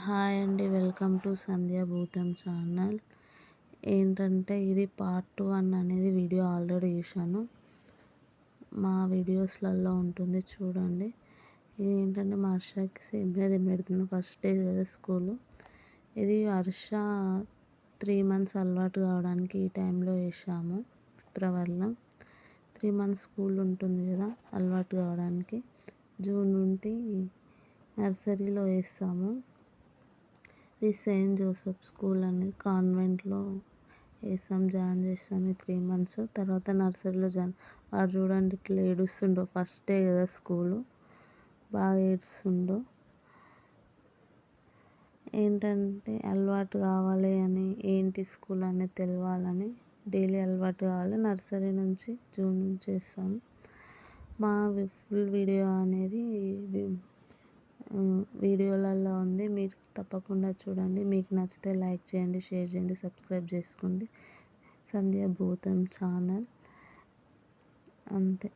Hi అండి. Welcome to సంధ్య భూతం channel. ఏంటంటే ఇది పార్ట్ 1 అనేది వీడియో ఆల్రెడీ చేశాను. మా వీడియోస్లలో ఉంటుంది చూడండి. ఇది ఏంటంటే మా హర్షకి సేమియా తినబెడుతున్నాను. ఫస్ట్ డే కదా స్కూలు. ఇది హర్ష 3 మంత్స్ అలవాటు కావడానికి ఈ టైంలో వేసాము ఫిబ్రవరిలో. 3 మంత్స్ స్కూల్ ఉంటుంది కదా అలవాటు కావడానికి. జూన్ నుండి నర్సరీలో వేస్తాము. ఇది సెయింట్ జోసెఫ్ స్కూల్ అనేది కాన్వెంట్లో జాయిన్ చేస్తాం ఈ 3 మంత్స్. తర్వాత నర్సరీలో వాడు చూడండి ఇట్లా ఏడుస్తుండో, ఫస్ట్ డే కదా స్కూలు, బాగా ఏడుస్తుండో. ఏంటంటే అలవాటు కావాలి అని, ఏంటి స్కూల్ అనేది తెలవాలని, డైలీ అలవాటు కావాలి. నర్సరీ నుంచి జూన్ నుంచి వేస్తాము. మా ఫుల్ వీడియో అనేది వీడియోలలో ఉంది, మీరు తప్పకుండా చూడండి. మీకు నచ్చితే లైక్ చేయండి, షేర్ చేయండి, సబ్స్క్రైబ్ చేసుకోండి. సంధ్య భూతం ఛానల్ అంతే.